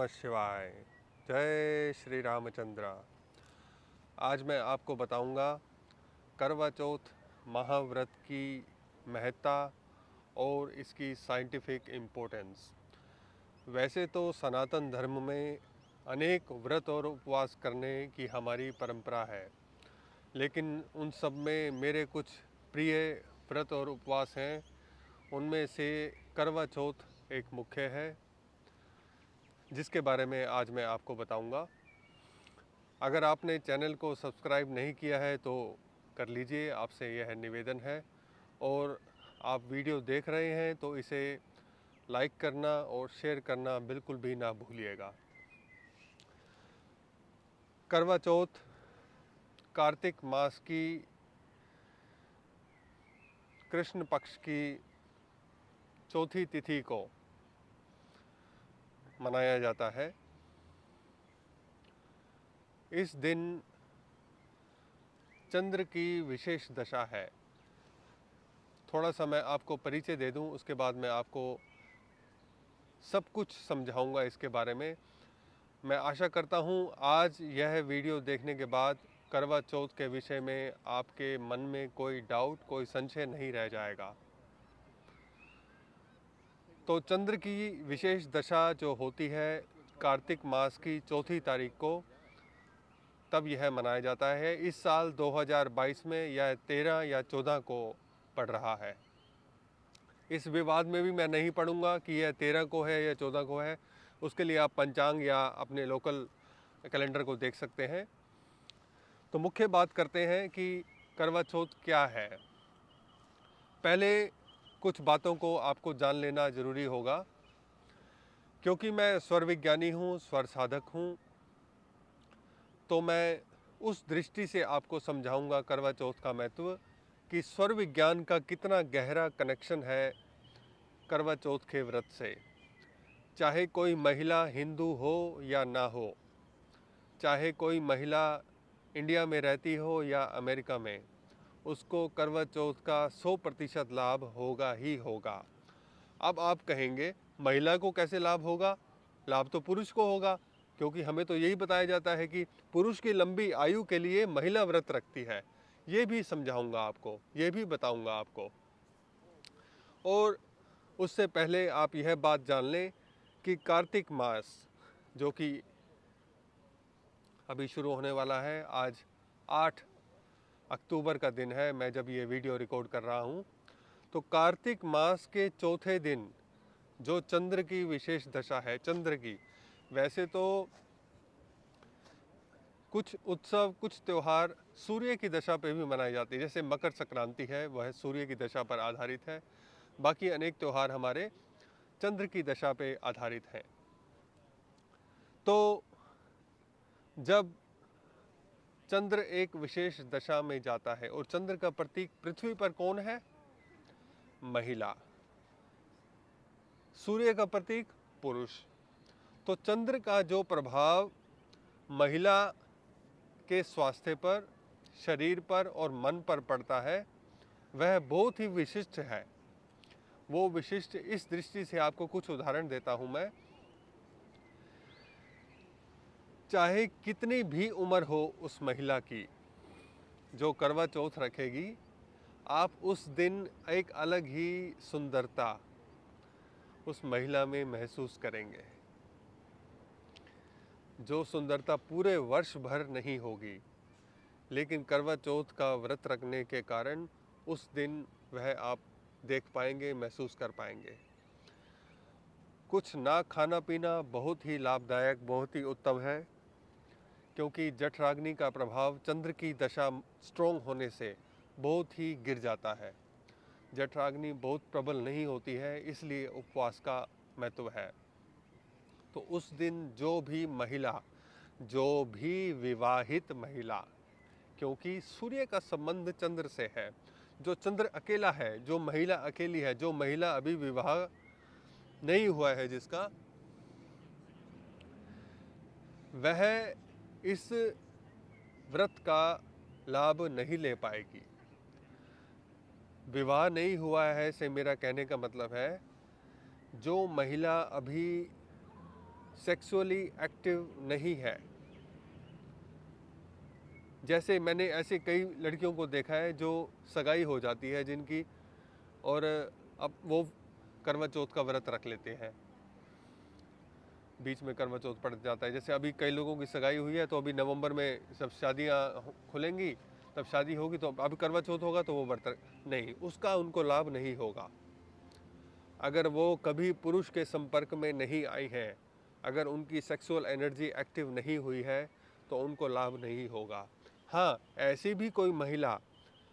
नमः शिवाय। जय श्री रामचंद्र। आज मैं आपको बताऊंगा करवा चौथ महाव्रत की महत्ता और इसकी साइंटिफिक इम्पोर्टेंस। वैसे तो सनातन धर्म में अनेक व्रत और उपवास करने की हमारी परंपरा है, लेकिन उन सब में मेरे कुछ प्रिय व्रत और उपवास हैं। उनमें से करवा चौथ एक मुख्य है, जिसके बारे में आज मैं आपको बताऊंगा। अगर आपने चैनल को सब्सक्राइब नहीं किया है तो कर लीजिए, आपसे यह निवेदन है। और आप वीडियो देख रहे हैं तो इसे लाइक करना और शेयर करना बिल्कुल भी ना भूलिएगा। करवा चौथ कार्तिक मास की कृष्ण पक्ष की चौथी तिथि को मनाया जाता है। इस दिन चंद्र की विशेष दशा है। थोड़ा सा मैं आपको परिचय दे दूं, उसके बाद मैं आपको सब कुछ समझाऊंगा इसके बारे में। मैं आशा करता हूं आज यह वीडियो देखने के बाद करवा चौथ के विषय में आपके मन में कोई डाउट, कोई संशय नहीं रह जाएगा। तो चंद्र की विशेष दशा जो होती है कार्तिक मास की चौथी तारीख को, तब यह मनाया जाता है। इस साल 2022 में यह 13 या 14 को पड़ रहा है। इस विवाद में भी मैं नहीं पढ़ूंगा कि यह 13 को है या 14 को है। उसके लिए आप पंचांग या अपने लोकल कैलेंडर को देख सकते हैं। तो मुख्य बात करते हैं कि करवा चौथ क्या है। पहले कुछ बातों को आपको जान लेना ज़रूरी होगा, क्योंकि मैं स्वर विज्ञानी हूँ, स्वर साधक हूँ। तो मैं उस दृष्टि से आपको समझाऊंगा करवा चौथ का महत्व, कि स्वर विज्ञान का कितना गहरा कनेक्शन है करवा चौथ के व्रत से। चाहे कोई महिला हिंदू हो या ना हो, चाहे कोई महिला इंडिया में रहती हो या अमेरिका में, उसको करवा चौथ का 100% लाभ होगा ही होगा। अब आप कहेंगे महिला को कैसे लाभ होगा? लाभ तो पुरुष को होगा, क्योंकि हमें तो यही बताया जाता है कि पुरुष की लंबी आयु के लिए महिला व्रत रखती है। ये भी समझाऊंगा आपको, ये भी बताऊंगा आपको। और उससे पहले आप यह बात जान लें कि कार्तिक मास जो कि अभी शुरू होने वाला है, आज 8 अक्टूबर का दिन है मैं जब ये वीडियो रिकॉर्ड कर रहा हूँ। तो कार्तिक मास के चौथे दिन जो चंद्र की विशेष दशा है, चंद्र की, वैसे तो कुछ उत्सव, कुछ त्यौहार सूर्य की दशा पे भी मनाई जाती है। जैसे मकर संक्रांति है, वह सूर्य की दशा पर आधारित है। बाकी अनेक त्यौहार हमारे चंद्र की दशा पे आधारित हैं। तो जब चंद्र एक विशेष दशा में जाता है, और चंद्र का प्रतीक पृथ्वी पर कौन है? महिला। सूर्य का प्रतीक पुरुष। तो चंद्र का जो प्रभाव महिला के स्वास्थ्य पर, शरीर पर और मन पर पड़ता है, वह बहुत ही विशिष्ट है। वो विशिष्ट इस दृष्टि से आपको कुछ उदाहरण देता हूं मैं। चाहे कितनी भी उम्र हो उस महिला की जो करवा चौथ रखेगी, आप उस दिन एक अलग ही सुंदरता उस महिला में महसूस करेंगे, जो सुंदरता पूरे वर्ष भर नहीं होगी, लेकिन करवा चौथ का व्रत रखने के कारण उस दिन वह आप देख पाएंगे, महसूस कर पाएंगे। कुछ ना खाना पीना बहुत ही लाभदायक, बहुत ही उत्तम है, क्योंकि जठराग्नि का प्रभाव चंद्र की दशा स्ट्रोंग होने से बहुत ही गिर जाता है। जठराग्नि बहुत प्रबल नहीं होती है, इसलिए उपवास का महत्व है। तो उस दिन जो भी महिला, जो भी विवाहित महिला, क्योंकि सूर्य का संबंध चंद्र से है, जो चंद्र अकेला है, जो महिला अकेली है, जो महिला अभी विवाह नहीं हुआ है जिसका, वह इस व्रत का लाभ नहीं ले पाएगी। विवाह नहीं हुआ है से मेरा कहने का मतलब है, जो महिला अभी सेक्सुअली एक्टिव नहीं है। जैसे मैंने ऐसे कई लड़कियों को देखा है जो सगाई हो जाती है जिनकी, और अब वो करवा चौथ का व्रत रख लेते हैं, बीच में करवा चौथ पड़ जाता है। जैसे अभी कई लोगों की सगाई हुई है तो अभी नवंबर में सब शादियां खुलेंगी, तब शादी होगी तो अभी करवा चौथ होगा तो वो व्रत नहीं, उसका उनको लाभ नहीं होगा। अगर वो कभी पुरुष के संपर्क में नहीं आई हैं, अगर उनकी सेक्सुअल एनर्जी एक्टिव नहीं हुई है तो उनको लाभ नहीं होगा। हाँ, ऐसी भी कोई महिला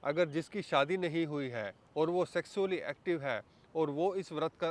अगर जिसकी शादी नहीं हुई है और वो सेक्सुअली एक्टिव है और वो इस व्रत का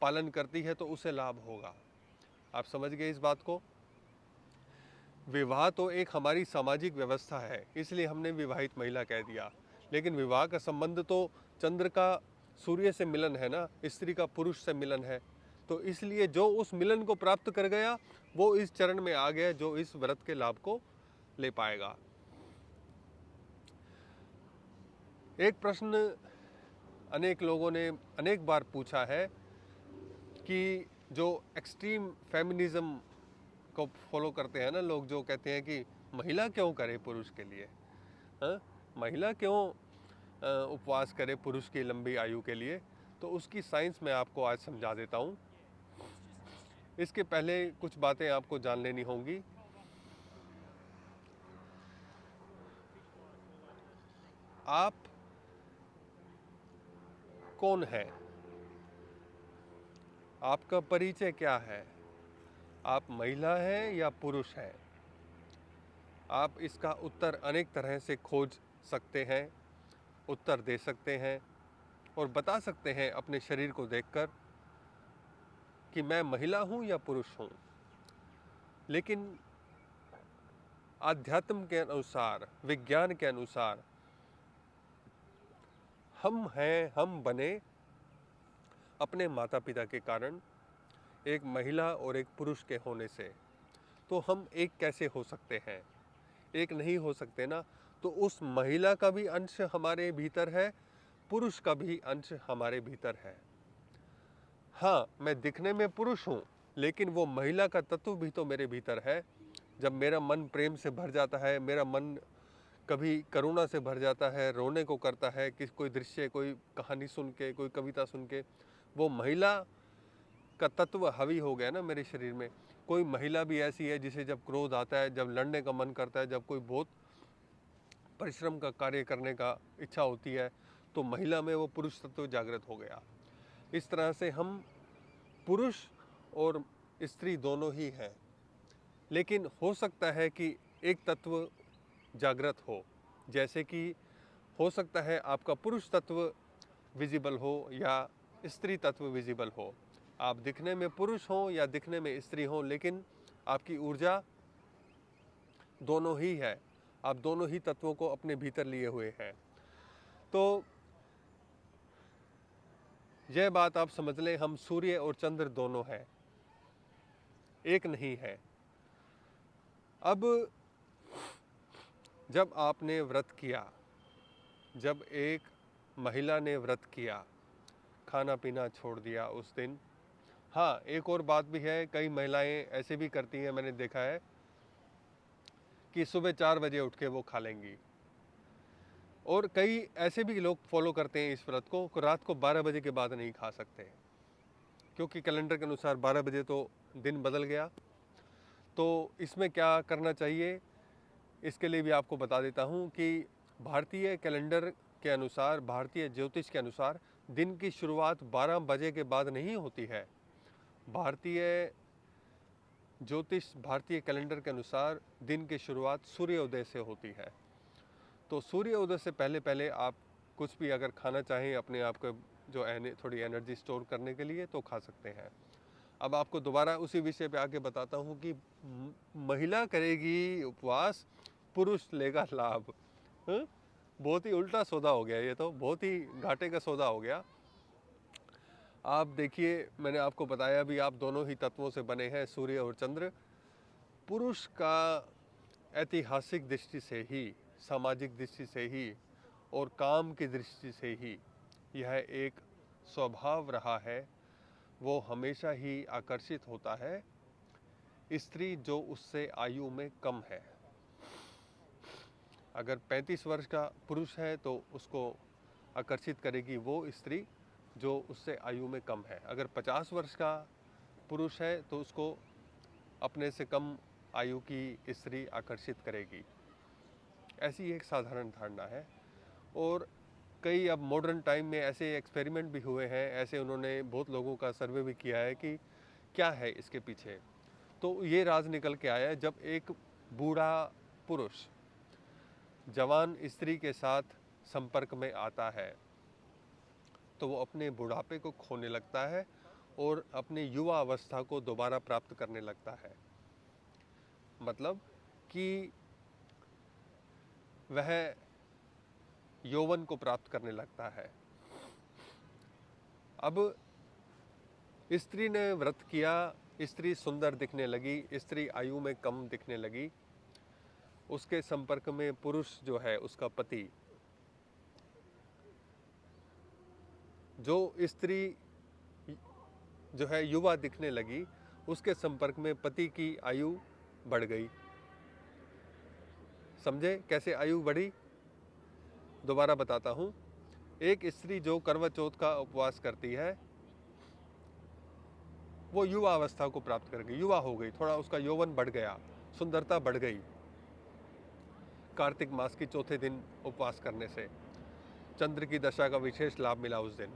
पालन करती है तो उसे लाभ होगा। आप समझ गए इस बात को? विवाह तो एक हमारी सामाजिक व्यवस्था है, इसलिए हमने विवाहित महिला कह दिया, लेकिन विवाह का संबंध तो चंद्र का सूर्य से मिलन है ना, स्त्री का पुरुष से मिलन है। तो इसलिए जो उस मिलन को प्राप्त कर गया वो इस चरण में आ गया जो इस व्रत के लाभ को ले पाएगा। एक प्रश्न अनेक लोगों ने अनेक बार पूछा है कि जो एक्सट्रीम फेमिनिज्म को फॉलो करते हैं ना लोग, जो कहते हैं कि महिला क्यों करे पुरुष के लिए, हाँ, महिला क्यों उपवास करे पुरुष की लंबी आयु के लिए, तो उसकी साइंस मैं आपको आज समझा देता हूँ। इसके पहले कुछ बातें आपको जान लेनी होंगी। आप कौन हैं? आपका परिचय क्या है? आप महिला हैं या पुरुष हैं? आप इसका उत्तर अनेक तरह से खोज सकते हैं, उत्तर दे सकते हैं और बता सकते हैं अपने शरीर को देखकर कि मैं महिला हूं या पुरुष हूं। लेकिन आध्यात्म के अनुसार, विज्ञान के अनुसार हम बने अपने माता पिता के कारण, एक महिला और एक पुरुष के होने से। तो हम एक कैसे हो सकते हैं? एक नहीं हो सकते ना। तो उस महिला का भी अंश हमारे भीतर है, पुरुष का भी अंश हमारे भीतर है। हाँ, मैं दिखने में पुरुष हूँ लेकिन वो महिला का तत्व भी तो मेरे भीतर है। जब मेरा मन प्रेम से भर जाता है, मेरा मन कभी करुणा से भर जाता है, रोने को करता है कि कोई दृश्य, कोई कहानी सुन के, कोई कविता सुन के, वो महिला का तत्व हावी हो गया ना मेरे शरीर में। कोई महिला भी ऐसी है जिसे जब क्रोध आता है, जब लड़ने का मन करता है, जब कोई बहुत परिश्रम का कार्य करने का इच्छा होती है, तो महिला में वो पुरुष तत्व जागृत हो गया। इस तरह से हम पुरुष और स्त्री दोनों ही हैं। लेकिन हो सकता है कि एक तत्व जागृत हो, जैसे कि हो सकता है आपका पुरुष तत्व विजिबल हो या स्त्री तत्व विजिबल हो। आप दिखने में पुरुष हो या दिखने में स्त्री हो, लेकिन आपकी ऊर्जा दोनों ही है। आप दोनों ही तत्वों को अपने भीतर लिए हुए हैं। तो यह बात आप समझ लें, हम सूर्य और चंद्र दोनों हैं, एक नहीं है। अब जब आपने व्रत किया, जब एक महिला ने व्रत किया, खाना पीना छोड़ दिया उस दिन। हाँ, एक और बात भी है, कई महिलाएं ऐसे भी करती हैं, मैंने देखा है कि सुबह 4 बजे उठ के वो खा लेंगी। और कई ऐसे भी लोग फॉलो करते हैं इस व्रत को, रात को 12 बजे के बाद नहीं खा सकते, क्योंकि कैलेंडर के अनुसार 12 बजे तो दिन बदल गया। तो इसमें क्या करना चाहिए, इसके लिए भी आपको बता देता हूँ कि भारतीय कैलेंडर के अनुसार, भारतीय ज्योतिष के अनुसार दिन की शुरुआत 12 बजे के बाद नहीं होती है। भारतीय ज्योतिष, भारतीय कैलेंडर के अनुसार दिन की शुरुआत सूर्योदय से होती है। तो सूर्योदय से पहले पहले आप कुछ भी अगर खाना चाहें अपने आप को जो थोड़ी एनर्जी स्टोर करने के लिए, तो खा सकते हैं। अब आपको दोबारा उसी विषय पे आके बताता हूँ कि महिला करेगी उपवास, पुरुष लेगा लाभ। बहुत ही उल्टा सौदा हो गया, ये तो बहुत ही घाटे का सौदा हो गया। आप देखिए, मैंने आपको बताया भी, आप दोनों ही तत्वों से बने हैं, सूर्य और चंद्र। पुरुष का ऐतिहासिक दृष्टि से ही, सामाजिक दृष्टि से ही और काम की दृष्टि से ही यह एक स्वभाव रहा है, वो हमेशा ही आकर्षित होता है स्त्री जो उससे आयु में कम है। अगर 35 वर्ष का पुरुष है तो उसको आकर्षित करेगी वो स्त्री जो उससे आयु में कम है। अगर 50 वर्ष का पुरुष है तो उसको अपने से कम आयु की स्त्री आकर्षित करेगी। ऐसी एक साधारण धारणा है। और कई अब मॉडर्न टाइम में ऐसे एक्सपेरिमेंट भी हुए हैं, ऐसे उन्होंने बहुत लोगों का सर्वे भी किया है कि क्या है इसके पीछे। तो ये राज निकल के आया है, जब एक बूढ़ा पुरुष जवान स्त्री के साथ संपर्क में आता है तो वो अपने बुढ़ापे को खोने लगता है और अपने युवा अवस्था को दोबारा प्राप्त करने लगता है। मतलब कि वह यौवन को प्राप्त करने लगता है। अब स्त्री ने व्रत किया, स्त्री सुंदर दिखने लगी, स्त्री आयु में कम दिखने लगी। उसके संपर्क में पुरुष जो है उसका पति, जो स्त्री जो है युवा दिखने लगी, उसके संपर्क में पति की आयु बढ़ गई। समझे कैसे आयु बढ़ी? दोबारा बताता हूँ। एक स्त्री जो करवा चौथ का उपवास करती है वो युवा अवस्था को प्राप्त कर गई, युवा हो गई, थोड़ा उसका यौवन बढ़ गया, सुंदरता बढ़ गई कार्तिक मास की चौथे दिन उपवास करने से। चंद्र की दशा का विशेष लाभ मिला उस दिन।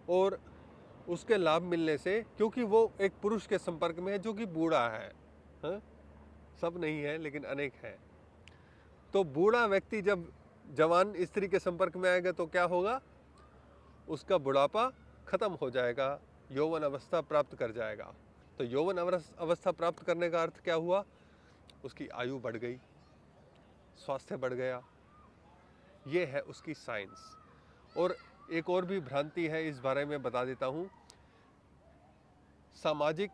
और उसके लाभ मिलने से, क्योंकि वो एक पुरुष के संपर्क में है जो कि बूढ़ा है, हा? सब नहीं है लेकिन अनेक है। तो बूढ़ा व्यक्ति जब जवान स्त्री के संपर्क में आएगा तो क्या होगा? उसका बुढ़ापा खत्म हो जाएगा, यौवन अवस्था प्राप्त कर जाएगा। तो यौवन अवस्था प्राप्त करने का अर्थ क्या हुआ? उसकी आयु बढ़ गई, स्वास्थ्य बढ़ गया। ये है उसकी साइंस। और एक और भी भ्रांति है, इस बारे में बता देता हूँ। सामाजिक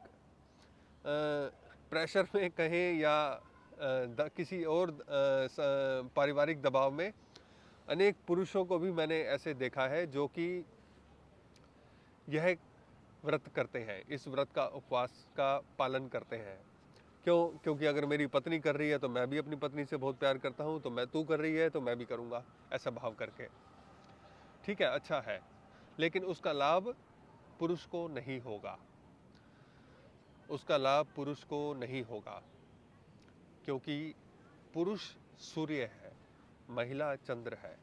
प्रेशर में कहें या किसी और पारिवारिक दबाव में अनेक पुरुषों को भी मैंने ऐसे देखा है जो कि यह व्रत करते हैं, इस व्रत का उपवास का पालन करते हैं। क्यों? क्योंकि अगर मेरी पत्नी कर रही है तो मैं भी अपनी पत्नी से बहुत प्यार करता हूँ, तो मैं, तू कर रही है तो मैं भी करूँगा, ऐसा भाव करके। ठीक है, अच्छा है, लेकिन उसका लाभ पुरुष को नहीं होगा, उसका लाभ पुरुष को नहीं होगा, क्योंकि पुरुष सूर्य है, महिला चंद्र है।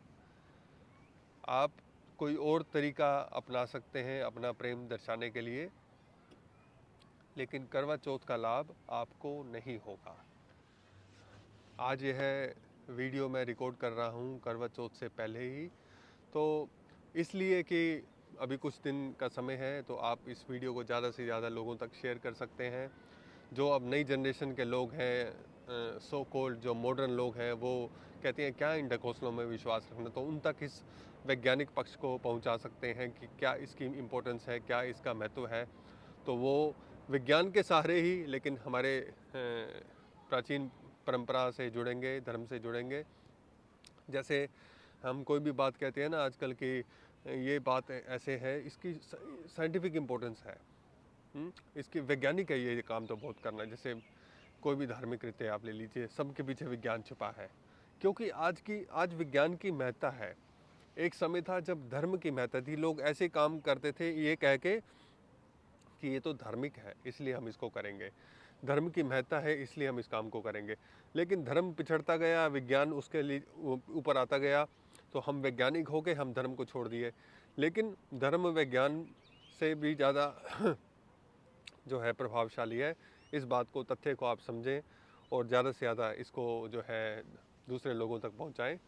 आप कोई और तरीका अपना सकते हैं अपना प्रेम दर्शाने के लिए, लेकिन करवा चौथ का लाभ आपको नहीं होगा। आज यह वीडियो मैं रिकॉर्ड कर रहा हूँ करवा चौथ से पहले ही, तो इसलिए कि अभी कुछ दिन का समय है, तो आप इस वीडियो को ज़्यादा से ज़्यादा लोगों तक शेयर कर सकते हैं। जो अब नई जनरेशन के लोग हैं, सो कॉल्ड जो मॉडर्न लोग हैं, वो कहते हैं क्या इन ढकोसलों में विश्वास रखना, तो उन तक इस वैज्ञानिक पक्ष को पहुंचा सकते हैं कि क्या इसकी इम्पोर्टेंस है, क्या इसका महत्व है। तो वो विज्ञान के सहारे ही, लेकिन हमारे प्राचीन परंपरा से जुड़ेंगे, धर्म से जुड़ेंगे। जैसे हम कोई भी बात कहते हैं ना आजकल की, ये बात ऐसे है, इसकी साइंटिफिक इम्पोर्टेंस है, इसकी वैज्ञानिक है ये काम तो बहुत करना। जैसे कोई भी धार्मिक रीति आप ले लीजिए, सबके पीछे विज्ञान छुपा है, क्योंकि आज विज्ञान की महत्ता है। एक समय था जब धर्म की महत्ता थी, लोग ऐसे काम करते थे ये कह के कि ये तो धार्मिक है इसलिए हम इसको करेंगे, धर्म की महत्ता है इसलिए हम इस काम को करेंगे। लेकिन धर्म पिछड़ता गया, विज्ञान उसके लिए ऊपर आता गया, तो हम वैज्ञानिक हो गए, हम धर्म को छोड़ दिए। लेकिन धर्म विज्ञान से भी ज़्यादा जो है प्रभावशाली है। इस बात को, तथ्य को आप समझें और ज़्यादा से ज़्यादा इसको जो है दूसरे लोगों तक पहुंचाएं।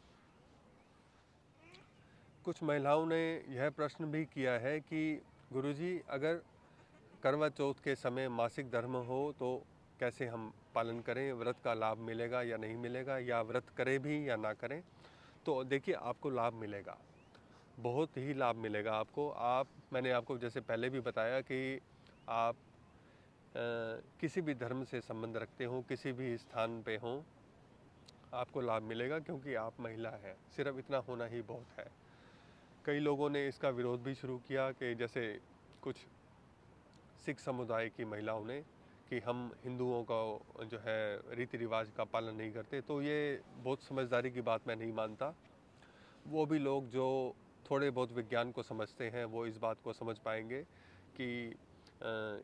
कुछ महिलाओं ने यह प्रश्न भी किया है कि गुरुजी, अगर करवा चौथ के समय मासिक धर्म हो तो कैसे हम पालन करें, व्रत का लाभ मिलेगा या नहीं मिलेगा, या व्रत करें भी या ना करें। तो देखिए, आपको लाभ मिलेगा, बहुत ही लाभ मिलेगा आपको। मैंने आपको जैसे पहले भी बताया कि आप किसी भी धर्म से संबंध रखते हो, किसी भी स्थान पे हो, आपको लाभ मिलेगा, क्योंकि आप महिला हैं। सिर्फ इतना होना ही बहुत है। कई लोगों ने इसका विरोध भी शुरू किया कि जैसे कुछ सिख समुदाय की महिलाओं ने कि हम हिंदुओं का जो है रीति रिवाज का पालन नहीं करते, तो ये बहुत समझदारी की बात मैं नहीं मानता। वो भी लोग जो थोड़े बहुत विज्ञान को समझते हैं वो इस बात को समझ पाएंगे कि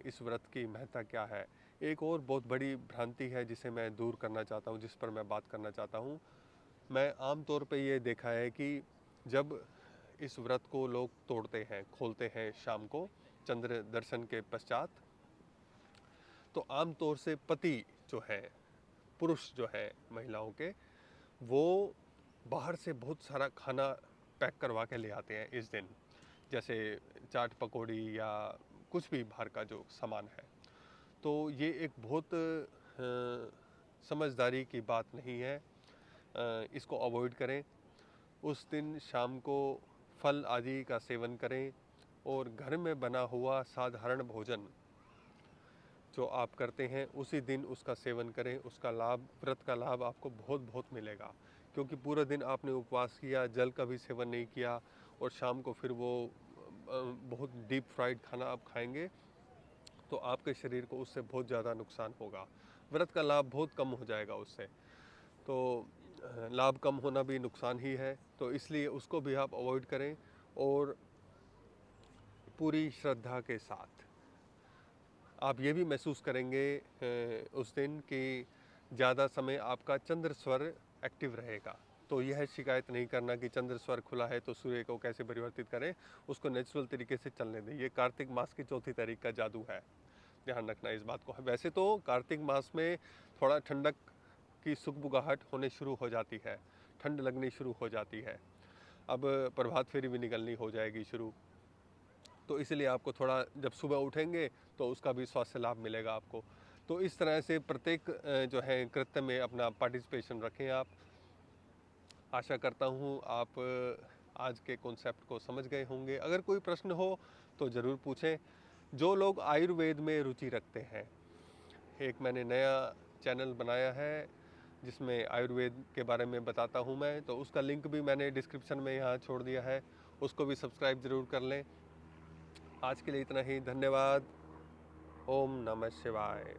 इस व्रत की महत्ता क्या है। एक और बहुत बड़ी भ्रांति है जिसे मैं दूर करना चाहता हूँ, जिस पर मैं बात करना चाहता हूँ। मैं आम तौर पे ये देखा है कि जब इस व्रत को लोग तोड़ते हैं, खोलते हैं शाम को चंद्र दर्शन के पश्चात, तो आम तौर से पति जो है, पुरुष जो है महिलाओं के, वो बाहर से बहुत सारा खाना पैक करवा के ले आते हैं इस दिन, जैसे चाट पकौड़ी या कुछ भी बाहर का जो सामान है। तो ये एक बहुत समझदारी की बात नहीं है, इसको अवॉइड करें। उस दिन शाम को फल आदि का सेवन करें और घर में बना हुआ साधारण भोजन जो आप करते हैं उसी दिन उसका सेवन करें। उसका लाभ, व्रत का लाभ आपको बहुत बहुत मिलेगा, क्योंकि पूरा दिन आपने उपवास किया, जल का भी सेवन नहीं किया, और शाम को फिर वो बहुत डीप फ्राइड खाना आप खाएंगे तो आपके शरीर को उससे बहुत ज़्यादा नुकसान होगा। व्रत का लाभ बहुत कम हो जाएगा उससे। तो लाभ कम होना भी नुकसान ही है, तो इसलिए उसको भी आप अवॉइड करें। और पूरी श्रद्धा के साथ आप ये भी महसूस करेंगे उस दिन कि ज़्यादा समय आपका चंद्र स्वर एक्टिव रहेगा। तो यह शिकायत नहीं करना कि चंद्र स्वर खुला है तो सूर्य को कैसे परिवर्तित करें, उसको नेचुरल तरीके से चलने दें। ये कार्तिक मास की चौथी तारीख का जादू है, ध्यान रखना इस बात को। वैसे तो कार्तिक मास में थोड़ा ठंडक की सुगबुगाहट होने शुरू हो जाती है, ठंड लगनी शुरू हो जाती है, अब प्रभात फेरी भी निकलनी हो जाएगी शुरू, तो इसलिए आपको थोड़ा जब सुबह उठेंगे तो उसका भी स्वास्थ्य लाभ मिलेगा आपको। तो इस तरह से प्रत्येक जो है कृत्य में अपना पार्टिसिपेशन रखें आप। आशा करता हूँ आप आज के कॉन्सेप्ट को समझ गए होंगे। अगर कोई प्रश्न हो तो ज़रूर पूछें। जो लोग आयुर्वेद में रुचि रखते हैं, एक मैंने नया चैनल बनाया है जिसमें आयुर्वेद के बारे में बताता हूँ मैं, तो उसका लिंक भी मैंने डिस्क्रिप्शन में यहाँ छोड़ दिया है, उसको भी सब्सक्राइब ज़रूर कर लें। आज के लिए इतना ही, धन्यवाद। ओम नमः शिवाय।